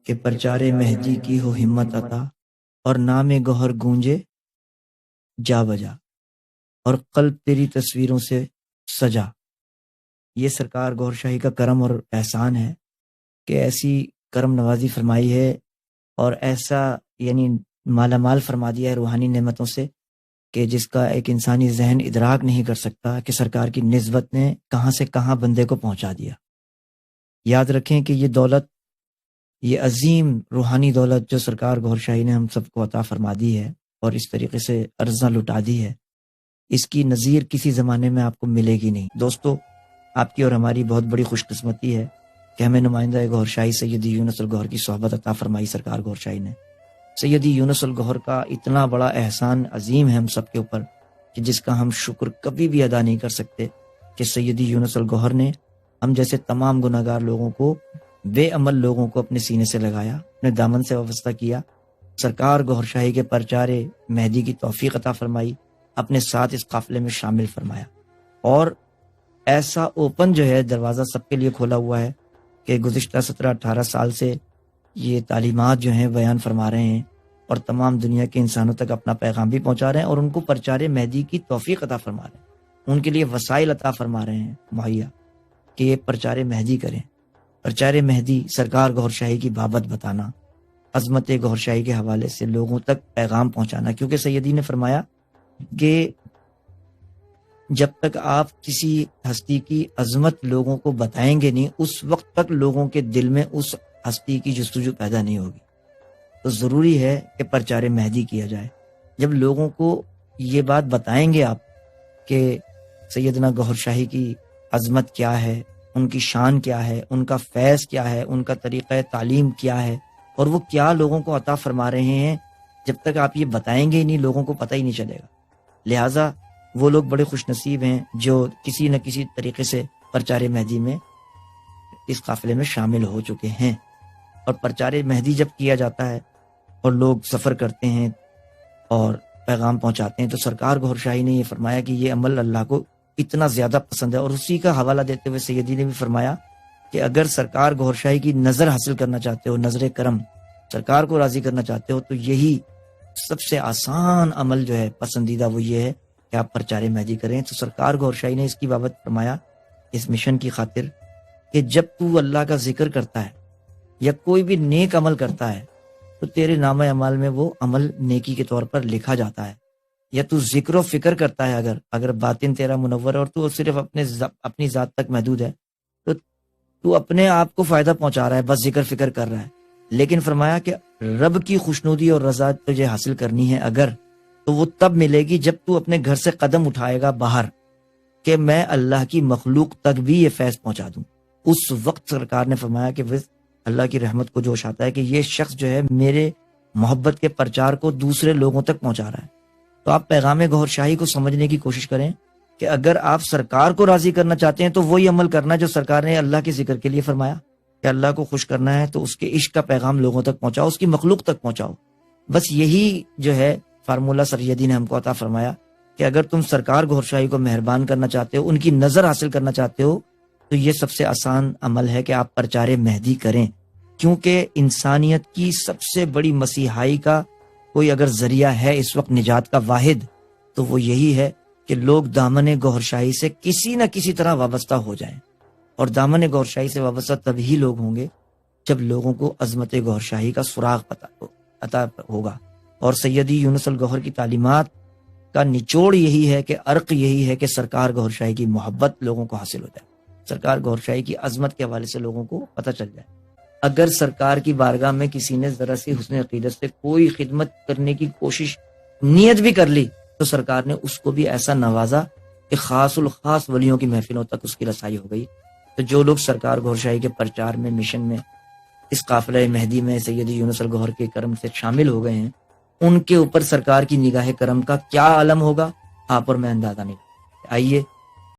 کہ پرچارے مہدی کی ہو ہمت عطا، اور نام گوہر گونجے جا بجا، اور قلب تیری تصویروں سے سجا۔ یہ سرکار گوہر شاہی کا کرم اور احسان ہے کہ ایسی کرم نوازی فرمائی ہے اور ایسا یعنی مالا مال فرما دیا ہے روحانی نعمتوں سے کہ جس کا ایک انسانی ذہن ادراک نہیں کر سکتا کہ سرکار کی نسبت نے کہاں سے کہاں بندے کو پہنچا دیا۔ یاد رکھیں کہ یہ دولت، یہ عظیم روحانی دولت جو سرکار گوہر شاہی نے ہم سب کو عطا فرما دی ہے اور اس طریقے سے ارزاں لٹا دی ہے، اس کی نظیر کسی زمانے میں آپ کو ملے گی نہیں۔ دوستو، آپ کی اور ہماری بہت بڑی خوش قسمتی ہے کہ ہمیں نمائندہ گوہر شاہی سیدی یونس الگوہر کی صحبت عطا فرمائی سرکار گوہر شاہی نے۔ سیدی یونس الگوہر کا اتنا بڑا احسان عظیم ہے ہم سب کے اوپر کہ جس کا ہم شکر کبھی بھی ادا نہیں کر سکتے کہ سیدی یونس الگوہر نے ہم جیسے تمام گناہگار لوگوں کو، بے عمل لوگوں کو اپنے سینے سے لگایا، اپنے دامن سے وابستہ کیا، سرکار گوہر شاہی کے پرچارے مہدی کی توفیق عطا فرمائی، اپنے ساتھ اس قافلے میں شامل فرمایا، اور ایسا اوپن جو ہے دروازہ سب کے لیے کھولا ہوا ہے کہ گزشتہ 17-18 سال سے یہ تعلیمات جو ہیں بیان فرما رہے ہیں اور تمام دنیا کے انسانوں تک اپنا پیغام بھی پہنچا رہے ہیں اور ان کو پرچارے مہدی کی توفیق عطا فرما رہے ہیں، ان کے لیے وسائل عطا فرما رہے ہیں مہیا کہ یہ پرچارے مہدی کریں۔ پرچارے مہدی سرکار گوہر شاہی کی بابت بتانا، عظمت گوہر شاہی کے حوالے سے لوگوں تک پیغام پہنچانا، کیونکہ سیدی نے فرمایا کہ جب تک آپ کسی ہستی کی عظمت لوگوں کو بتائیں گے نہیں، اس وقت تک لوگوں کے دل میں اس ہستی کی جستجو پیدا نہیں ہوگی۔ تو ضروری ہے کہ پرچارے مہدی کیا جائے۔ جب لوگوں کو یہ بات بتائیں گے آپ کہ سیدنا گوہر شاہی کی عظمت کیا ہے، ان کی شان کیا ہے، ان کا فیض کیا ہے، ان کا طریقہ تعلیم کیا ہے، اور وہ کیا لوگوں کو عطا فرما رہے ہیں، جب تک آپ یہ بتائیں گے نہیں لوگوں کو پتہ ہی نہیں چلے گا۔ لہٰذا وہ لوگ بڑے خوش نصیب ہیں جو کسی نہ کسی طریقے سے پرچارے مہدی میں اس قافلے میں شامل ہو چکے ہیں۔ اور پرچارے مہدی جب کیا جاتا ہے اور لوگ سفر کرتے ہیں اور پیغام پہنچاتے ہیں تو سرکار گوہر شاہی نے یہ فرمایا کہ یہ عمل اللہ کو اتنا زیادہ پسند ہے، اور اسی کا حوالہ دیتے ہوئے سیدی نے بھی فرمایا کہ اگر سرکار گوہر شاہی کی نظر حاصل کرنا چاہتے ہو، نظر کرم، سرکار کو راضی کرنا چاہتے ہو، تو یہی سب سے آسان عمل جو ہے پسندیدہ وہ یہ ہے کہ آپ پرچارے مہدی کریں۔ تو سرکار گوہر شاہی نے اس کی بابت فرمایا اس مشن کی خاطر کہ جب تو اللہ کا ذکر کرتا ہے یا کوئی بھی نیک عمل کرتا ہے تو تیرے نام اعمال میں وہ عمل نیکی کے طور پر لکھا جاتا ہے، یا تو ذکر و فکر کرتا ہے، اگر باطن تیرا منور ہے اور تو صرف اپنی ذات تک محدود ہے تو تو اپنے آپ کو فائدہ پہنچا رہا ہے، بس ذکر فکر کر رہا ہے۔ لیکن فرمایا کہ رب کی خوشنودی اور رضا تجھے حاصل کرنی ہے اگر، تو وہ تب ملے گی جب تو اپنے گھر سے قدم اٹھائے گا باہر کہ میں اللہ کی مخلوق تک بھی یہ فیض پہنچا دوں۔ اس وقت سرکار نے فرمایا کہ اللہ کی رحمت کو جوش آتا ہے کہ یہ شخص جو ہے میرے محبت کے پرچار کو دوسرے لوگوں تک پہنچا رہا ہے۔ تو آپ پیغام گوہر شاہی کو سمجھنے کی کوشش کریں کہ اگر آپ سرکار کو راضی کرنا چاہتے ہیں تو وہی عمل کرنا جو سرکار نے اللہ کے ذکر کے لیے فرمایا کہ اللہ کو خوش کرنا ہے تو اس کے عشق کا پیغام لوگوں تک پہنچاؤ، اس کی مخلوق تک پہنچاؤ۔ بس یہی جو ہے فارمولہ سیدی نے ہم کو عطا فرمایا کہ اگر تم سرکار گوہر شاہی کو مہربان کرنا چاہتے ہو، ان کی نظر حاصل کرنا چاہتے ہو، تو یہ سب سے آسان عمل ہے کہ آپ پرچارے مہدی کریں، کیونکہ انسانیت کی سب سے بڑی مسیحائی کا کوئی اگر ذریعہ ہے اس وقت نجات کا واحد، تو وہ یہی ہے کہ لوگ دامن گوہر شاہی سے کسی نہ کسی طرح وابستہ ہو جائیں۔ اور دامن گوہر شاہی سے وابستہ تبھی لوگ ہوں گے جب لوگوں کو عظمت گوہر شاہی کا سراغ عطا ہوگا۔ اور سیدی یونس الگوہر کی تعلیمات کا نچوڑ یہی ہے کہ عرق یہی ہے کہ سرکار گوہر شاہی کی محبت لوگوں کو حاصل ہو جائے، سرکار گوہر شاہی کی عظمت کے حوالے سے لوگوں کو پتہ چل جائے۔ اگر سرکار کی بارگاہ میں کسی نے ذرا سی حسن عقیدت سے کوئی خدمت کرنے کی کوشش نیت بھی کر لی تو سرکار نے اس کو بھی ایسا نوازا کہ خاص الخاص ولیوں کی محفلوں تک اس کی رسائی ہو گئی۔ تو جو لوگ سرکار گوہر شاہی کے پرچار میں، مشن میں، اس قافلہ مہدی میں سیدی یونس الگوہر کے کرم سے شامل ہو گئے ہیں، ان کے اوپر سرکار کی نگاہ کرم کا کیا عالم ہوگا آپ اور میں اندازہ نہیں۔ آئیے